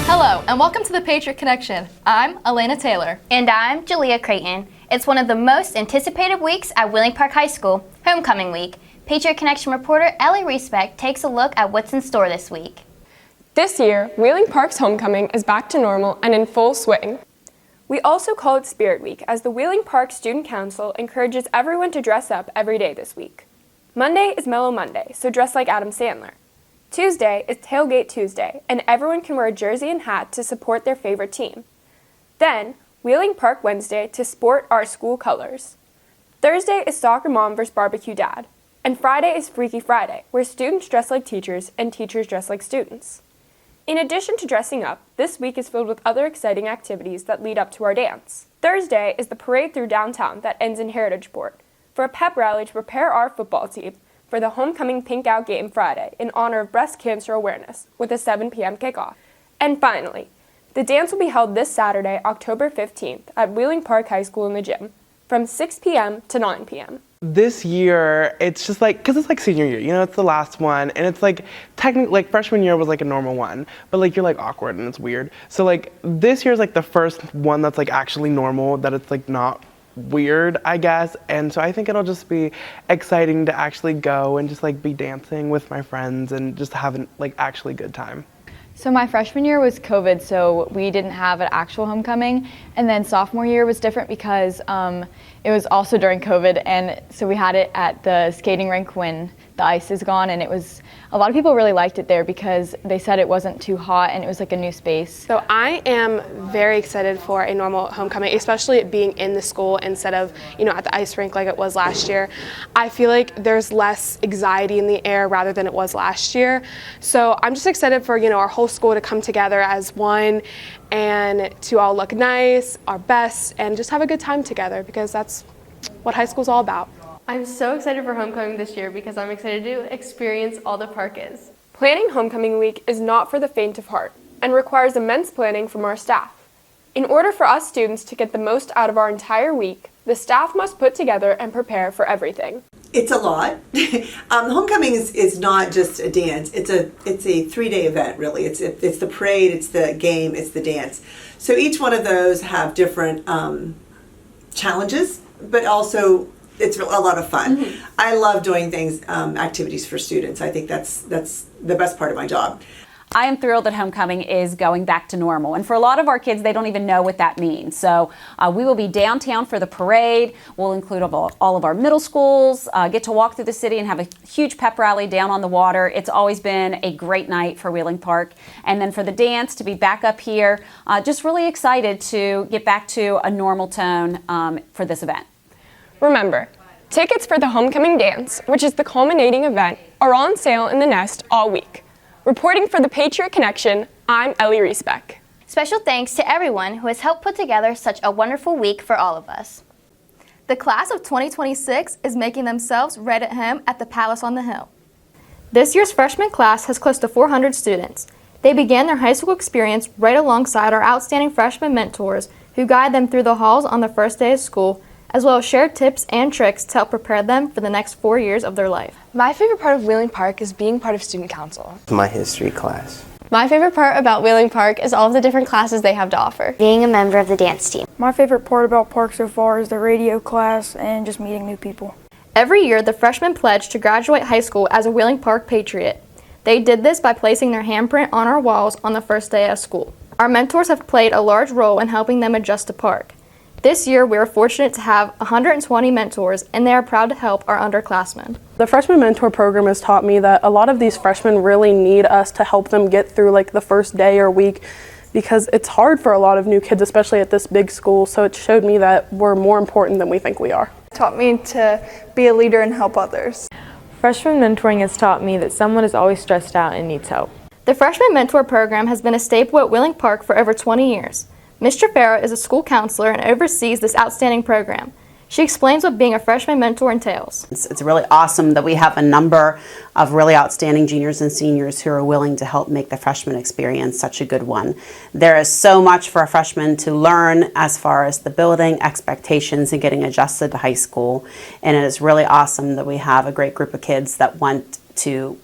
Hello, and welcome to the Patriot Connection. I'm Elena Taylor. And I'm Jalea Creighton. It's one of the most anticipated weeks at Wheeling Park High School, Homecoming Week. Patriot Connection reporter Ellie Respect takes a look at what's in store this week. This year, Wheeling Park's homecoming is back to normal and in full swing. We also call it Spirit Week, as the Wheeling Park Student Council encourages everyone to dress up every day this week. Monday is Mellow Monday, so dress like Adam Sandler. Tuesday is Tailgate Tuesday, and everyone can wear a jersey and hat to support their favorite team. Then, Wheeling Park Wednesday to sport our school colors. Thursday is Soccer Mom vs. Barbecue Dad. And Friday is Freaky Friday, where students dress like teachers and teachers dress like students. In addition to dressing up, this week is filled with other exciting activities that lead up to our dance. Thursday is the parade through downtown that ends in Heritageport, for a pep rally to prepare our football team for the homecoming Pink Out game Friday in honor of breast cancer awareness with a 7 p.m. kickoff. And finally, the dance will be held this Saturday, October 15th at Wheeling Park High School in the gym from 6 p.m. to 9 p.m. This year, it's just like, because it's like senior year, you know, it's the last one, and it's like, technically, like freshman year was like a normal one, but like you're like awkward and it's weird. So like, this year's like the first one that's like actually normal, that it's like not weird, I guess, and so I think it'll just be exciting to actually go and just like be dancing with my friends and just having like actually good time. So my freshman year was COVID, so we didn't have an actual homecoming, and then sophomore year was different because it was also during COVID, and so we had it at the skating rink when the ice is gone, and a lot of people really liked it there because they said it wasn't too hot and it was like a new space. So I am very excited for a normal homecoming, especially it being in the school instead of, at the ice rink like it was last year. I feel like there's less anxiety in the air rather than it was last year. So I'm just excited for, our whole school to come together as one and to all look nice, our best, and just have a good time together, because that's what high school's all about. I'm so excited for homecoming this year because I'm excited to experience all the park is. Planning homecoming week is not for the faint of heart and requires immense planning from our staff. In order for us students to get the most out of our entire week, the staff must put together and prepare for everything. It's a lot. Homecoming is not just a dance. It's a 3-day event, really. It's the parade, it's the game, it's the dance. So each one of those have different challenges, but also it's a lot of fun. Mm-hmm. I love doing activities for students. I think that's the best part of my job. I am thrilled that homecoming is going back to normal. And for a lot of our kids, they don't even know what that means. So we will be downtown for the parade. We'll include all of our middle schools, get to walk through the city and have a huge pep rally down on the water. It's always been a great night for Wheeling Park. And then for the dance, to be back up here, just really excited to get back to a normal tone for this event. Remember, tickets for the homecoming dance, which is the culminating event, are on sale in the Nest all week. Reporting for the Patriot Connection, I'm Ellie Respect. Special thanks to everyone who has helped put together such a wonderful week for all of us. The class of 2026 is making themselves right at home at the Palace on the Hill. This year's freshman class has close to 400 students. They began their high school experience right alongside our outstanding freshman mentors who guide them through the halls on the first day of school, as well as share tips and tricks to help prepare them for the next 4 years of their life. My favorite part of Wheeling Park is being part of student council. My history class. My favorite part about Wheeling Park is all of the different classes they have to offer. Being a member of the dance team. My favorite part about Park so far is the radio class and just meeting new people. Every year, the freshmen pledge to graduate high school as a Wheeling Park Patriot. They did this by placing their handprint on our walls on the first day of school. Our mentors have played a large role in helping them adjust to Park. This year, we are fortunate to have 120 mentors, and they are proud to help our underclassmen. The freshman mentor program has taught me that a lot of these freshmen really need us to help them get through like the first day or week, because it's hard for a lot of new kids, especially at this big school. So it showed me that we're more important than we think we are. It taught me to be a leader and help others. Freshman mentoring has taught me that someone is always stressed out and needs help. The freshman mentor program has been a staple at Wheeling Park for over 20 years. Mr. Farrow is a school counselor and oversees this outstanding program. She explains what being a freshman mentor entails. It's really awesome that we have a number of really outstanding juniors and seniors who are willing to help make the freshman experience such a good one. There is so much for a freshman to learn as far as the building, expectations, and getting adjusted to high school. And it is really awesome that we have a great group of kids that want to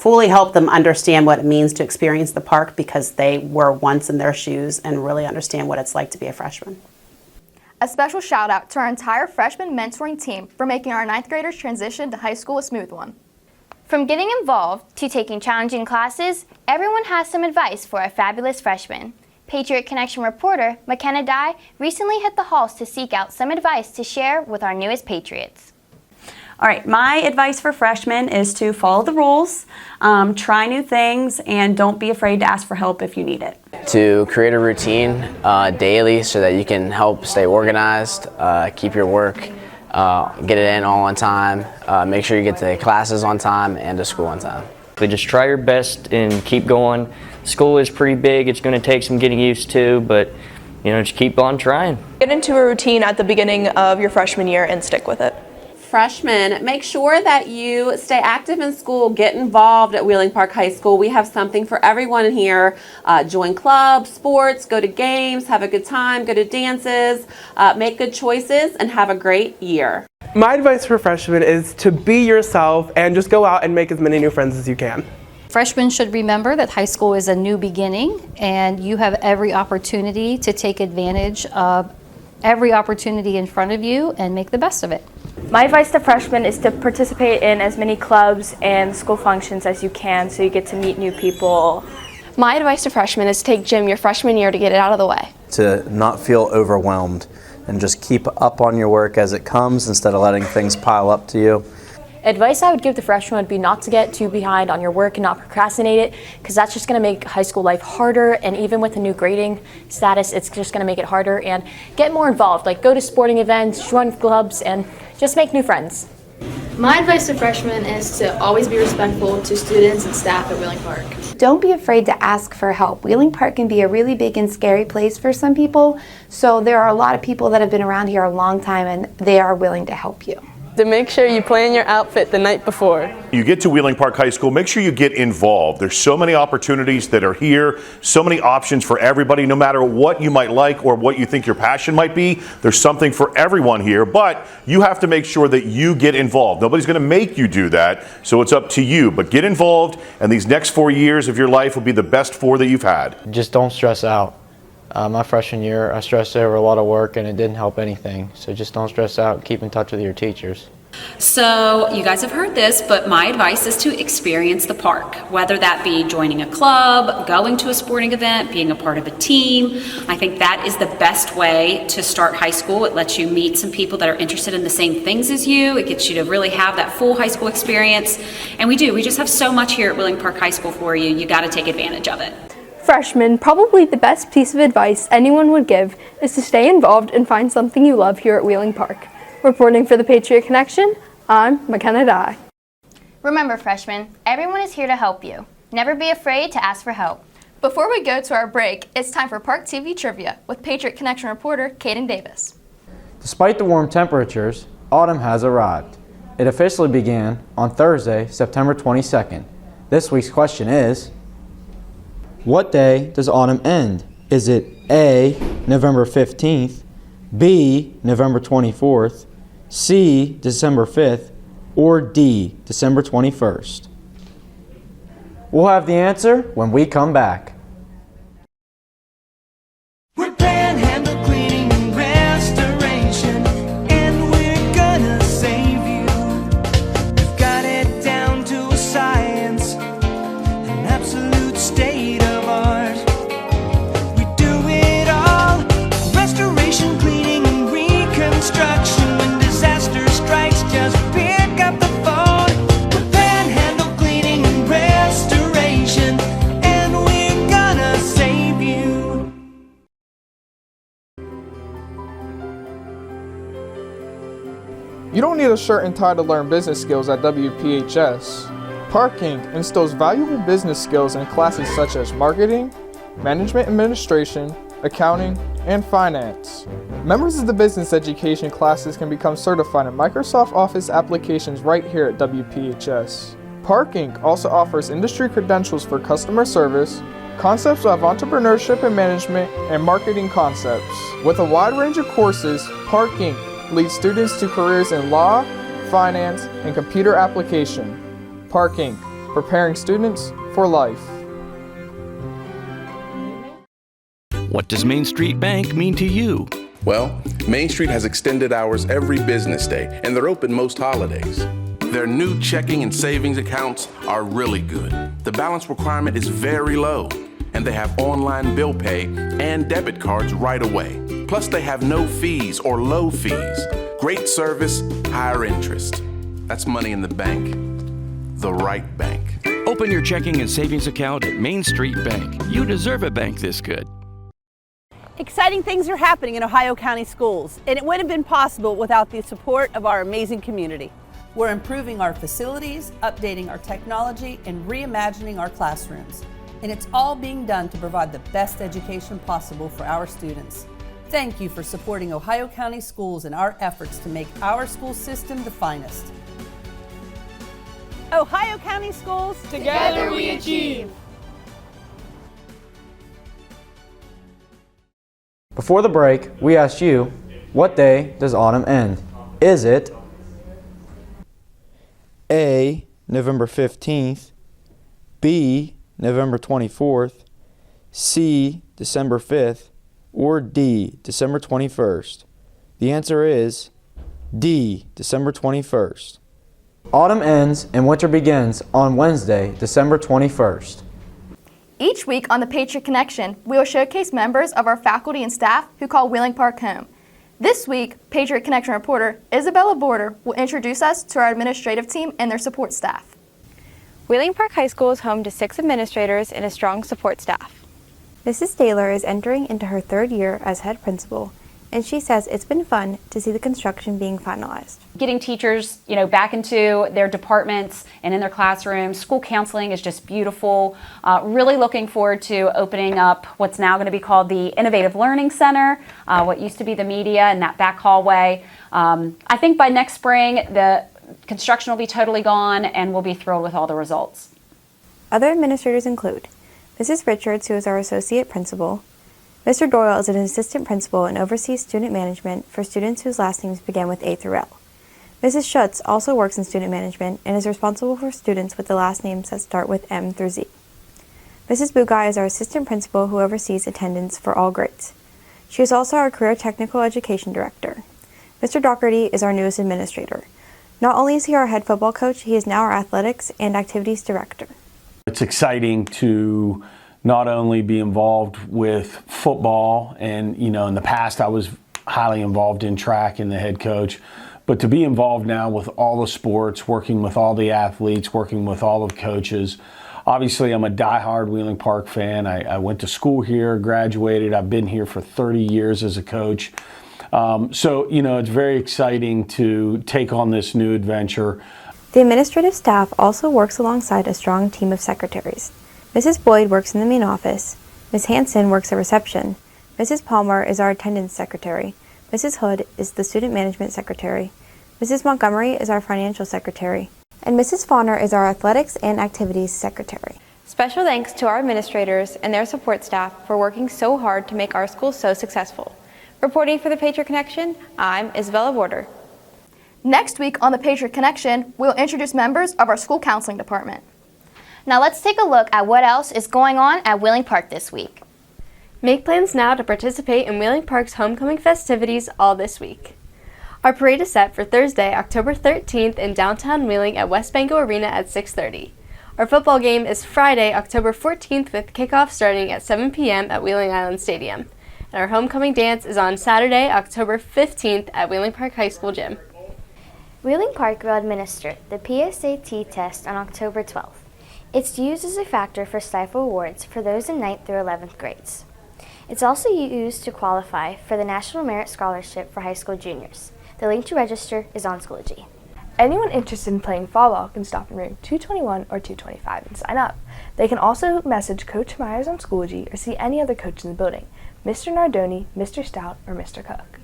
fully help them understand what it means to experience the park because they were once in their shoes and really understand what it's like to be a freshman. A special shout out to our entire freshman mentoring team for making our 9th graders transition to high school a smooth one. From getting involved to taking challenging classes, everyone has some advice for a fabulous freshman. Patriot Connection reporter McKenna Dye recently hit the halls to seek out some advice to share with our newest Patriots. All right, my advice for freshmen is to follow the rules, try new things, and don't be afraid to ask for help if you need it. To create a routine daily so that you can help stay organized, keep your work, get it in all on time, make sure you get to classes on time and to school on time. Just try your best and keep going. School is pretty big, it's going to take some getting used to, but just keep on trying. Get into a routine at the beginning of your freshman year and stick with it. Freshmen, make sure that you stay active in school, get involved at Wheeling Park High School. We have something for everyone here. Join clubs, sports, go to games, have a good time, go to dances, make good choices, and have a great year. My advice for freshmen is to be yourself and just go out and make as many new friends as you can. Freshmen should remember that high school is a new beginning and you have every opportunity to take advantage of every opportunity in front of you and make the best of it. My advice to freshmen is to participate in as many clubs and school functions as you can so you get to meet new people. My advice to freshmen is to take gym your freshman year to get it out of the way. To not feel overwhelmed and just keep up on your work as it comes instead of letting things pile up to you. Advice I would give to freshmen would be not to get too behind on your work and not procrastinate it, because that's just going to make high school life harder, and even with the new grading status, it's just going to make it harder. And get more involved, like go to sporting events, join clubs, and just make new friends. My advice to freshmen is to always be respectful to students and staff at Wheeling Park. Don't be afraid to ask for help. Wheeling Park can be a really big and scary place for some people, so there are a lot of people that have been around here a long time and they are willing to help you. To make sure you plan your outfit the night before. You get to Wheeling Park High School, make sure you get involved. There's so many opportunities that are here, so many options for everybody, no matter what you might like or what you think your passion might be. There's something for everyone here, but you have to make sure that you get involved. Nobody's going to make you do that, so it's up to you. But get involved, and these next 4 years of your life will be the best 4 that you've had. Just don't stress out. My freshman year, I stressed over a lot of work and it didn't help anything. So just don't stress out, keep in touch with your teachers. So you guys have heard this, but my advice is to experience the park, whether that be joining a club, going to a sporting event, being a part of a team. I think that is the best way to start high school. It lets you meet some people that are interested in the same things as you. It gets you to really have that full high school experience. And we just have so much here at Wheeling Park High School for you. You got to take advantage of it. Freshmen, probably the best piece of advice anyone would give is to stay involved and find something you love here at Wheeling Park. Reporting for the Patriot Connection, I'm McKenna Dye. Remember, freshmen, everyone is here to help you. Never be afraid to ask for help. Before we go to our break, it's time for Park TV Trivia with Patriot Connection reporter Kaden Davis. Despite the warm temperatures, autumn has arrived. It officially began on Thursday, September 22nd. This week's question is, what day does autumn end? Is it A, November 15th, B, November 24th, C, December 5th, or D, December 21st? We'll have the answer when we come back. We're Panhandle Cleaning and Restoration, and we're gonna save you. We've got it down to a science, an absolute state of art. We do it all, restoration, cleaning, and reconstruction. When disaster strikes, just pick up the phone. We're Panhandle Cleaning and Restoration, and we're gonna save you. You don't need a shirt and tie to learn business skills at WPHS. Park Inc. instills valuable business skills in classes such as marketing, management administration, accounting, and finance. Members of the business education classes can become certified in Microsoft Office applications right here at WPHS. Park Inc. also offers industry credentials for customer service, concepts of entrepreneurship and management, and marketing concepts. With a wide range of courses, Park Inc. leads students to careers in law, finance, and computer application. Park Inc. preparing students for life. What does Main Street Bank mean to you? Well, Main Street has extended hours every business day, and they're open most holidays. Their new checking and savings accounts are really good. The balance requirement is very low, and they have online bill pay and debit cards right away. Plus, they have no fees or low fees. Great service, higher interest. That's money in the bank. The right bank. Open your checking and savings account at Main Street Bank. You deserve a bank this good. Exciting things are happening in Ohio County schools, and it wouldn't have been possible without the support of our amazing community. We're improving our facilities, updating our technology, and reimagining our classrooms. And it's all being done to provide the best education possible for our students. Thank you for supporting Ohio County schools in our efforts to make our school system the finest. Ohio County schools, together we achieve. Before the break, we asked you, what day does autumn end? Is it A, November 15th, B, November 24th, C, December 5th, or D, December 21st? The answer is D, December 21st. Autumn ends and winter begins on Wednesday, December 21st. Each week on the Patriot Connection, we will showcase members of our faculty and staff who call Wheeling Park home. This week, Patriot Connection reporter Isabella Border will introduce us to our administrative team and their support staff. Wheeling Park High School is home to 6 administrators and a strong support staff. Mrs. Taylor is entering into her 3rd year as head principal, and she says it's been fun to see the construction being finalized. Getting teachers, back into their departments and in their classrooms. School counseling is just beautiful. Really looking forward to opening up what's now going to be called the Innovative Learning Center, what used to be the media in that back hallway. I think by next spring, the construction will be totally gone and we'll be thrilled with all the results. Other administrators include Mrs. Richards, who is our associate principal. Mr. Doyle is an assistant principal and oversees student management for students whose last names begin with A through L. Mrs. Schutz also works in student management and is responsible for students with the last names that start with M through Z. Mrs. Bugai is our assistant principal who oversees attendance for all grades. She is also our career technical education director. Mr. Doherty is our newest administrator. Not only is he our head football coach, he is now our athletics and activities director. It's exciting to not only be involved with football, and in the past I was highly involved in track and the head coach, but to be involved now with all the sports, working with all the athletes, working with all the coaches. Obviously, I'm a diehard Wheeling Park fan. I went to school here, graduated. I've been here for 30 years as a coach. So it's very exciting to take on this new adventure. The administrative staff also works alongside a strong team of secretaries. Mrs. Boyd works in the main office. Ms. Hanson works at reception. Mrs. Palmer is our attendance secretary. Mrs. Hood is the student management secretary. Mrs. Montgomery is our financial secretary. And Mrs. Fauner is our athletics and activities secretary. Special thanks to our administrators and their support staff for working so hard to make our school so successful. Reporting for the Patriot Connection, I'm Isabella Border. Next week on the Patriot Connection, we'll introduce members of our school counseling department. Now let's take a look at what else is going on at Wheeling Park this week. Make plans now to participate in Wheeling Park's homecoming festivities all this week. Our parade is set for Thursday, October 13th in downtown Wheeling at West Banco Arena at 6:30. Our football game is Friday, October 14th with kickoff starting at 7 p.m. at Wheeling Island Stadium. And our homecoming dance is on Saturday, October 15th at Wheeling Park High School Gym. Wheeling Park will administer the PSAT test on October 12th. It's used as a factor for STIFO awards for those in 9th through 11th grades. It's also used to qualify for the National Merit Scholarship for high school juniors. The link to register is on Schoology. Anyone interested in playing fall ball can stop in room 221 or 225 and sign up. They can also message Coach Myers on Schoology or see any other coach in the building, Mr. Nardoni, Mr. Stout, or Mr. Cook.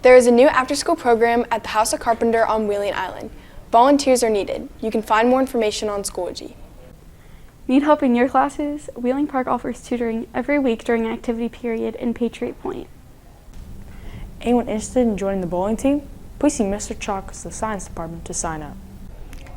There is a new after-school program at the House of Carpenter on Wheeling Island. Volunteers are needed. You can find more information on Schoology. Need help in your classes? Wheeling Park offers tutoring every week during an activity period in Patriot Point. Anyone interested in joining the bowling team? Please see Mr. Chalk of the science department to sign up.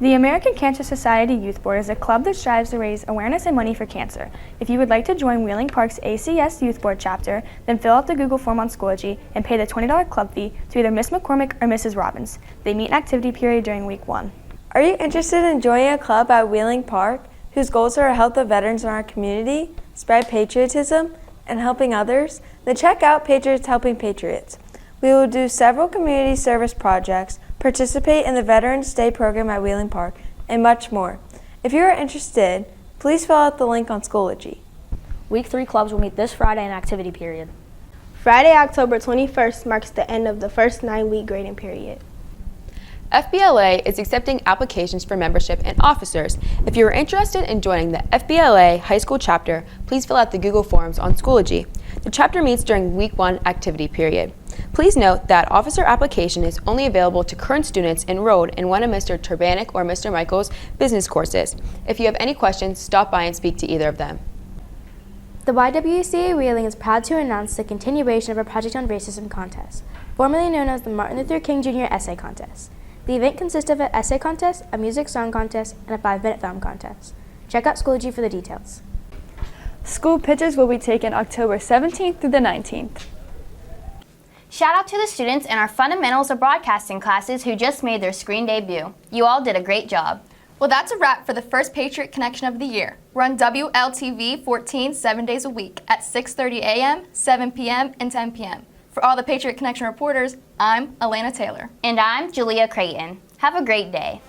The American Cancer Society Youth Board is a club that strives to raise awareness and money for cancer. If you would like to join Wheeling Park's ACS Youth Board chapter, then fill out the Google form on Schoology and pay the $20 club fee to either Miss McCormick or Mrs. Robbins. They meet in activity period during week 1. Are you interested in joining a club at Wheeling Park whose goals are to help the veterans in our community, spread patriotism, and helping others? Then check out Patriots Helping Patriots. We will do several community service projects, participate in the Veterans Day program at Wheeling Park, and much more. If you are interested, please fill out the link on Schoology. Week 3 clubs will meet this Friday in activity period. Friday, October 21st marks the end of the first 9-week grading period. FBLA is accepting applications for membership and officers. If you are interested in joining the FBLA High School chapter, please fill out the Google Forms on Schoology. The chapter meets during week 1 activity period. Please note that officer application is only available to current students enrolled in one of Mr. Turbanek or Mr. Michael's business courses. If you have any questions, stop by and speak to either of them. The YWCA Wheeling is proud to announce the continuation of our Project on Racism contest, formerly known as the Martin Luther King Jr. Essay Contest. The event consists of an essay contest, a music song contest, and a 5-minute film contest. Check out Schoology for the details. School pictures will be taken October 17th through the 19th. Shout out to the students in our Fundamentals of Broadcasting classes who just made their screen debut. You all did a great job. Well, that's a wrap for the first Patriot Connection of the year. We're on WLTV 14 7 days a week at 6:30 a.m., 7 p.m., and 10 p.m. For all the Patriot Connection reporters, I'm Elena Taylor. And I'm Julia Creighton. Have a great day.